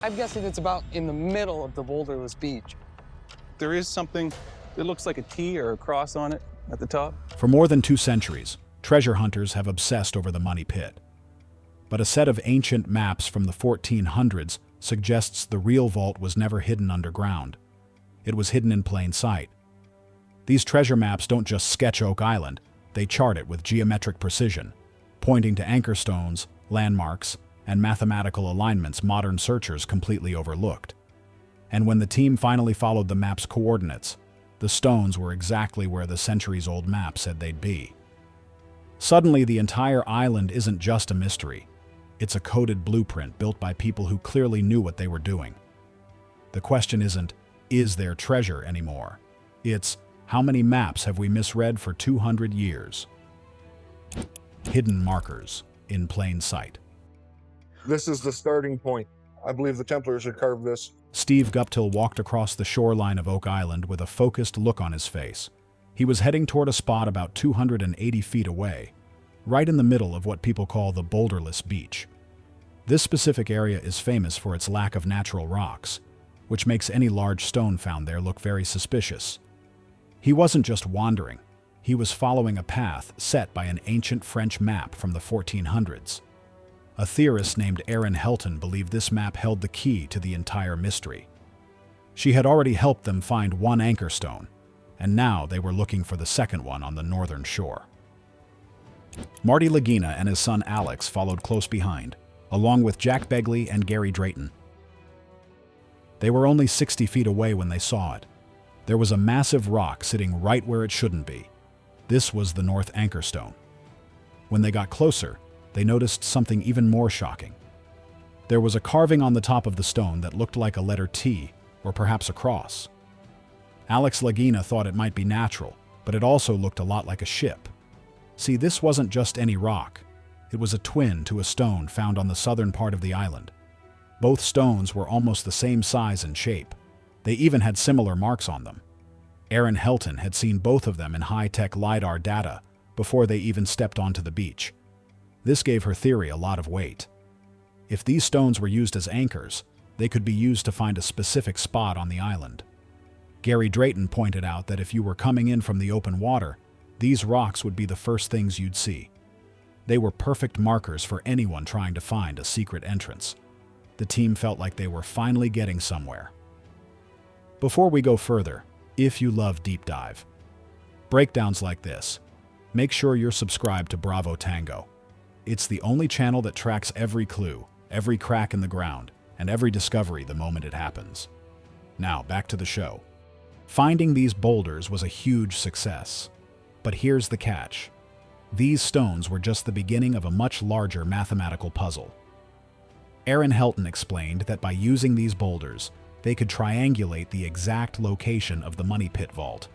I'm guessing it's about in the middle of the boulderless beach. There is something that looks like a T or a cross on it at the top. For more than 2 centuries, treasure hunters have obsessed over the money pit. But a set of ancient maps from the 1400s suggests the real vault was never hidden underground. It was hidden in plain sight. These treasure maps don't just sketch Oak Island, they chart it with geometric precision, pointing to anchor stones, landmarks, and mathematical alignments modern searchers completely overlooked. And when the team finally followed the map's coordinates, the stones were exactly where the centuries-old map said they'd be. Suddenly, the entire island isn't just a mystery. It's a coded blueprint built by people who clearly knew what they were doing. The question isn't, is there treasure anymore? It's, how many maps have we misread for 200 years? Hidden markers in plain sight. This is the starting point. I believe the Templars had carved this. Steve Guptill walked across the shoreline of Oak Island with a focused look on his face. He was heading toward a spot about 280 feet away, right in the middle of what people call the boulderless beach. This specific area is famous for its lack of natural rocks, which makes any large stone found there look very suspicious. He wasn't just wandering, he was following a path set by an ancient French map from the 1400s. A theorist named Erin Helton believed this map held the key to the entire mystery. She had already helped them find one anchor stone, and now they were looking for the second one on the northern shore. Marty Lagina and his son Alex followed close behind, along with Jack Begley and Gary Drayton. They were only 60 feet away when they saw it. There was a massive rock sitting right where it shouldn't be. This was the North Anchor Stone. When they got closer, they noticed something even more shocking. There was a carving on the top of the stone that looked like a letter T, or perhaps a cross. Alex Lagina thought it might be natural, but it also looked a lot like a ship. See, this wasn't just any rock. It was a twin to a stone found on the southern part of the island. Both stones were almost the same size and shape. They even had similar marks on them. Erin Helton had seen both of them in high-tech LiDAR data before they even stepped onto the beach. This gave her theory a lot of weight. If these stones were used as anchors, they could be used to find a specific spot on the island. Gary Drayton pointed out that if you were coming in from the open water, these rocks would be the first things you'd see. They were perfect markers for anyone trying to find a secret entrance. The team felt like they were finally getting somewhere. Before we go further, if you love deep dive breakdowns like this, make sure you're subscribed to Bravo Tango. It's the only channel that tracks every clue, every crack in the ground, and every discovery the moment it happens. Now, back to the show. Finding these boulders was a huge success. But here's the catch. These stones were just the beginning of a much larger mathematical puzzle. Erin Helton explained that by using these boulders, they could triangulate the exact location of the money pit vault.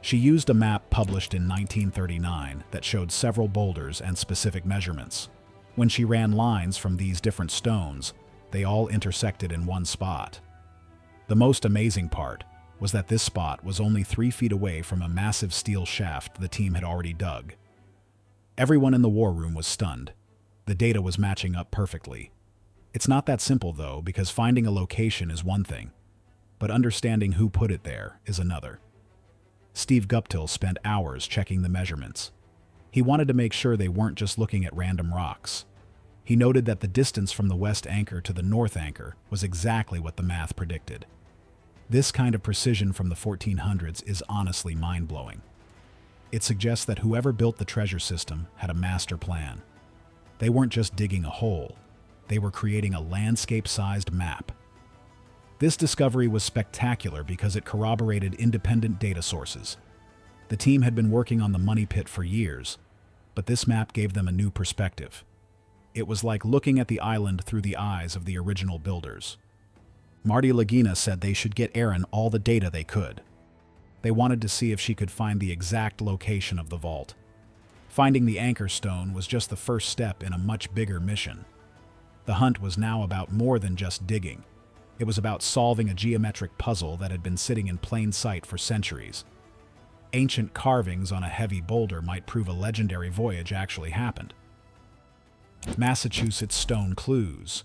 She used a map published in 1939 that showed several boulders and specific measurements. When she ran lines from these different stones, they all intersected in one spot. The most amazing part was that this spot was only 3 feet away from a massive steel shaft the team had already dug. Everyone in the war room was stunned. The data was matching up perfectly. It's not that simple, though, because finding a location is one thing, but understanding who put it there is another. Steve Guptill spent hours checking the measurements. He wanted to make sure they weren't just looking at random rocks. He noted that the distance from the west anchor to the north anchor was exactly what the math predicted. This kind of precision from the 1400s is honestly mind-blowing. It suggests that whoever built the treasure system had a master plan. They weren't just digging a hole, they were creating a landscape-sized map. This discovery was spectacular because it corroborated independent data sources. The team had been working on the money pit for years, but this map gave them a new perspective. It was like looking at the island through the eyes of the original builders. Marty Lagina said they should get Erin all the data they could. They wanted to see if she could find the exact location of the vault. Finding the anchor stone was just the first step in a much bigger mission. The hunt was now about more than just digging. It was about solving a geometric puzzle that had been sitting in plain sight for centuries. Ancient carvings on a heavy boulder might prove a legendary voyage actually happened. Massachusetts Stone Clues.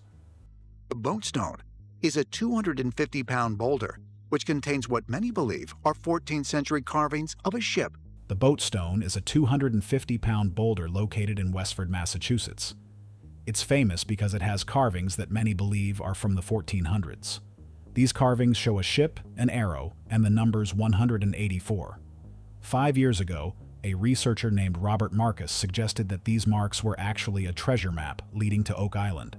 The Boatstone is a 250-pound boulder which contains what many believe are 14th century carvings of a ship. The Boatstone is a 250-pound boulder located in Westford, Massachusetts. It's famous because it has carvings that many believe are from the 1400s. These carvings show a ship, an arrow, and the numbers 184. 5 years ago, a researcher named Robert Marcus suggested that these marks were actually a treasure map leading to Oak Island.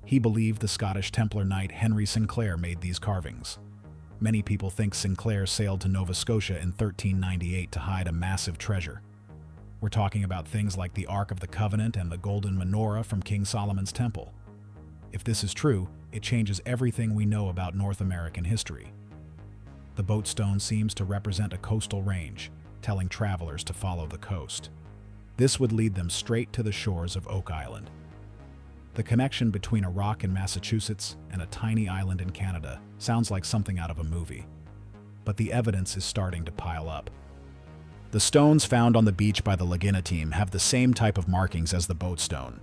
He believed the Scottish Templar knight Henry Sinclair made these carvings. Many people think Sinclair sailed to Nova Scotia in 1398 to hide a massive treasure. We're talking about things like the Ark of the Covenant and the golden menorah from King Solomon's temple. If this is true, it changes everything we know about North American history. The Boatstone seems to represent a coastal range, telling travelers to follow the coast. This would lead them straight to the shores of Oak Island. The connection between a rock in Massachusetts and a tiny island in Canada sounds like something out of a movie. But the evidence is starting to pile up. The stones found on the beach by the Lagina team have the same type of markings as the Boatstone.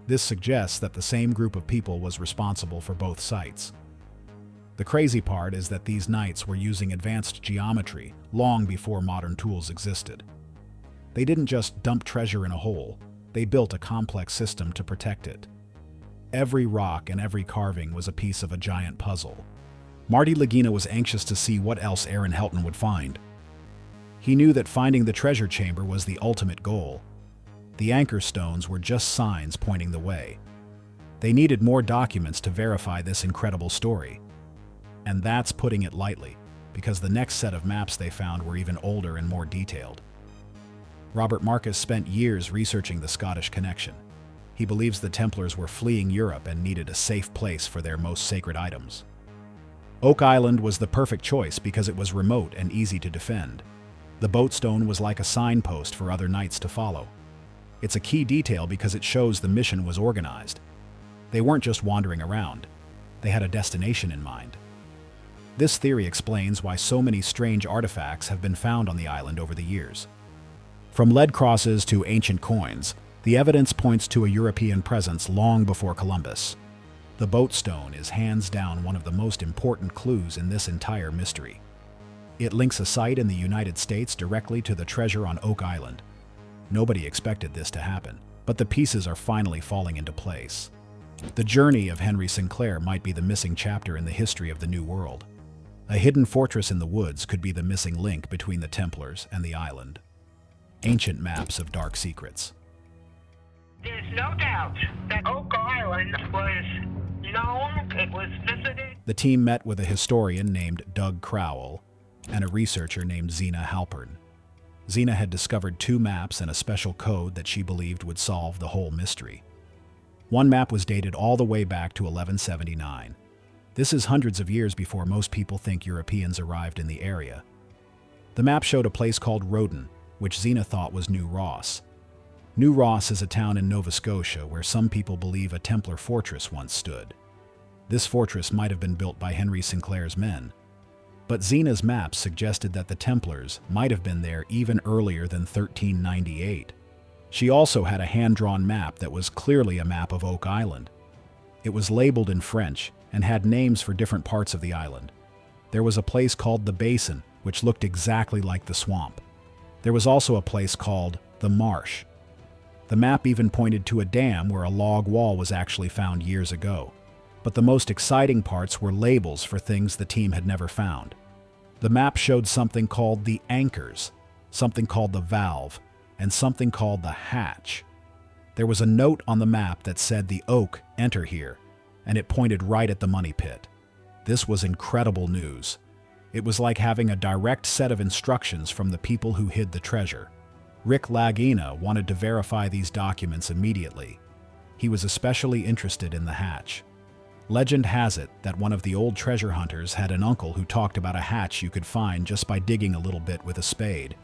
This suggests that the same group of people was responsible for both sites. The crazy part is that these knights were using advanced geometry long before modern tools existed. They didn't just dump treasure in a hole, they built a complex system to protect it. Every rock and every carving was a piece of a giant puzzle. Marty Lagina was anxious to see what else Aaron Helton would find. He knew that finding the treasure chamber was the ultimate goal. The anchor stones were just signs pointing the way. They needed more documents to verify this incredible story. And that's putting it lightly, because the next set of maps they found were even older and more detailed. Robert Marcus spent years researching the Scottish connection. He believes the Templars were fleeing Europe and needed a safe place for their most sacred items. Oak Island was the perfect choice because it was remote and easy to defend. The Boatstone was like a signpost for other knights to follow. It's a key detail because it shows the mission was organized. They weren't just wandering around. They had a destination in mind. This theory explains why so many strange artifacts have been found on the island over the years. From lead crosses to ancient coins, the evidence points to a European presence long before Columbus. The Boatstone is hands down one of the most important clues in this entire mystery. It links a site in the United States directly to the treasure on Oak Island. Nobody expected this to happen, but the pieces are finally falling into place. The journey of Henry Sinclair might be the missing chapter in the history of the New World. A hidden fortress in the woods could be the missing link between the Templars and the island. Ancient maps of dark secrets. There's no doubt that Oak Island was known, it was visited. The team met with a historian named Doug Crowell and a researcher named Zena Halpern. Zena had discovered 2 maps and a special code that she believed would solve the whole mystery. One map was dated all the way back to 1179. This is hundreds of years before most people think Europeans arrived in the area. The map showed a place called Roden, which Zena thought was New Ross. New Ross is a town in Nova Scotia where some people believe a Templar fortress once stood. This fortress might have been built by Henry Sinclair's men. But Zena's maps suggested that the Templars might have been there even earlier than 1398. She also had a hand-drawn map that was clearly a map of Oak Island. It was labeled in French and had names for different parts of the island. There was a place called the Basin, which looked exactly like the swamp. There was also a place called the Marsh. The map even pointed to a dam where a log wall was actually found years ago. But the most exciting parts were labels for things the team had never found. The map showed something called the anchors, something called the valve, and something called the hatch. There was a note on the map that said the oak, enter here, and it pointed right at the money pit. This was incredible news. It was like having a direct set of instructions from the people who hid the treasure. Rick Lagina wanted to verify these documents immediately. He was especially interested in the hatch. Legend has it that one of the old treasure hunters had an uncle who talked about a hatch you could find just by digging a little bit with a spade.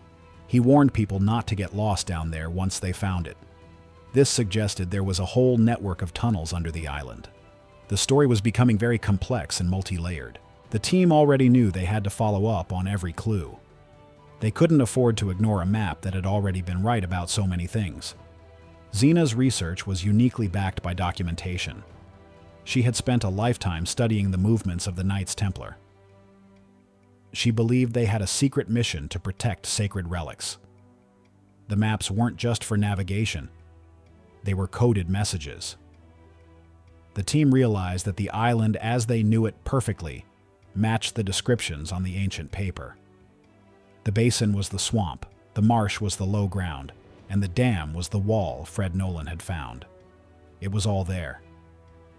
He warned people not to get lost down there once they found it. This suggested there was a whole network of tunnels under the island. The story was becoming very complex and multi-layered. The team already knew they had to follow up on every clue. They couldn't afford to ignore a map that had already been right about so many things. Zena's research was uniquely backed by documentation. She had spent a lifetime studying the movements of the Knights Templar. She believed they had a secret mission to protect sacred relics. The maps weren't just for navigation. They were coded messages. The team realized that the island as they knew it perfectly matched the descriptions on the ancient paper. The basin was the swamp, the marsh was the low ground, and the dam was the wall Fred Nolan had found. It was all there.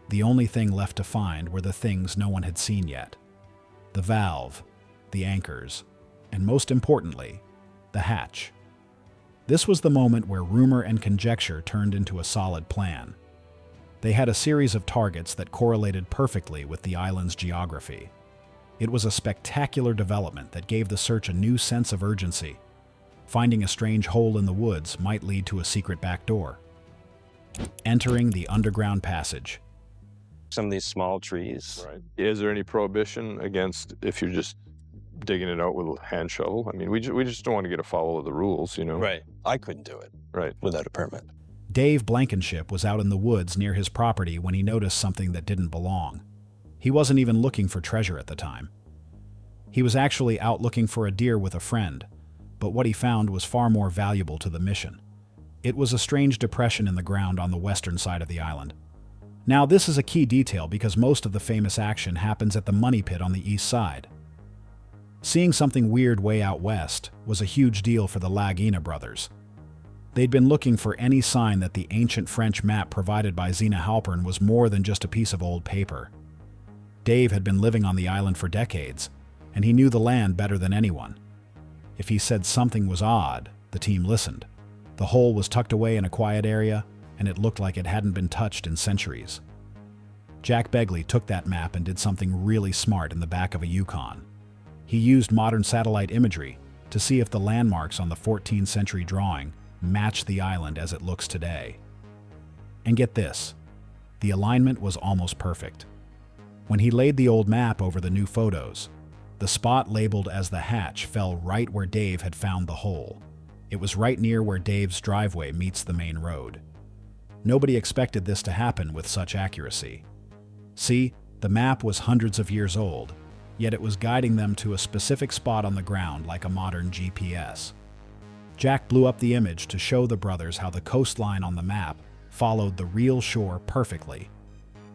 The only thing left to find were the things no one had seen yet. The valve, the anchors, and most importantly, the hatch. This was the moment where rumor and conjecture turned into a solid plan. They had a series of targets that correlated perfectly with the island's geography. It was a spectacular development that gave the search a new sense of urgency. Finding a strange hole in the woods might lead to a secret back door. Entering the underground passage. Some of these small trees. Right. Is there any prohibition against if you're just digging it out with a hand shovel? I mean, we just don't want to get afoul of the rules, you know? Right. I couldn't do it. Right. Without a permit. Dave Blankenship was out in the woods near his property when he noticed something that didn't belong. He wasn't even looking for treasure at the time. He was actually out looking for a deer with a friend, but what he found was far more valuable to the mission. It was a strange depression in the ground on the western side of the island. Now, this is a key detail because most of the famous action happens at the money pit on the east side. Seeing something weird way out west was a huge deal for the Lagina brothers. They'd been looking for any sign that the ancient French map provided by Zena Halpern was more than just a piece of old paper. Dave had been living on the island for decades, and he knew the land better than anyone. If he said something was odd, the team listened. The hole was tucked away in a quiet area, and it looked like it hadn't been touched in centuries. Jack Begley took that map and did something really smart in the back of a Yukon. He used modern satellite imagery to see if the landmarks on the 14th century drawing matched the island as it looks today. And get this, the alignment was almost perfect. When he laid the old map over the new photos, the spot labeled as the hatch fell right where Dave had found the hole. It was right near where Dave's driveway meets the main road. Nobody expected this to happen with such accuracy. See, the map was hundreds of years old, yet it was guiding them to a specific spot on the ground like a modern GPS. Jack blew up the image to show the brothers how the coastline on the map followed the real shore perfectly.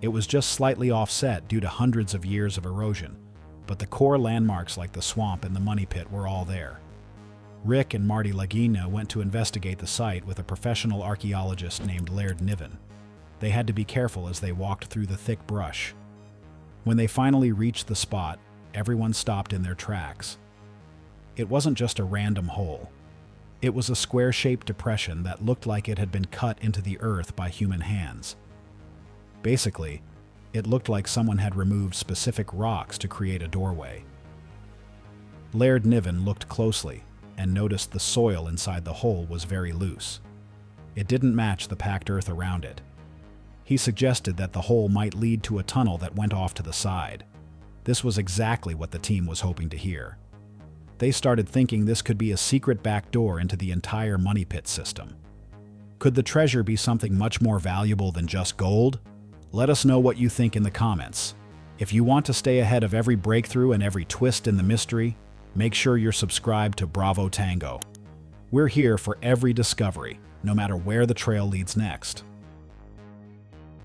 It was just slightly offset due to hundreds of years of erosion, but the core landmarks like the swamp and the money pit were all there. Rick and Marty Lagina went to investigate the site with a professional archaeologist named Laird Niven. They had to be careful as they walked through the thick brush. When they finally reached the spot, everyone stopped in their tracks. It wasn't just a random hole. It was a square-shaped depression that looked like it had been cut into the earth by human hands. Basically, it looked like someone had removed specific rocks to create a doorway. Laird Niven looked closely and noticed the soil inside the hole was very loose. It didn't match the packed earth around it. He suggested that the hole might lead to a tunnel that went off to the side. This was exactly what the team was hoping to hear. They started thinking this could be a secret back door into the entire money pit system. Could the treasure be something much more valuable than just gold? Let us know what you think in the comments. If you want to stay ahead of every breakthrough and every twist in the mystery, make sure you're subscribed to Bravo Tango. We're here for every discovery, no matter where the trail leads next.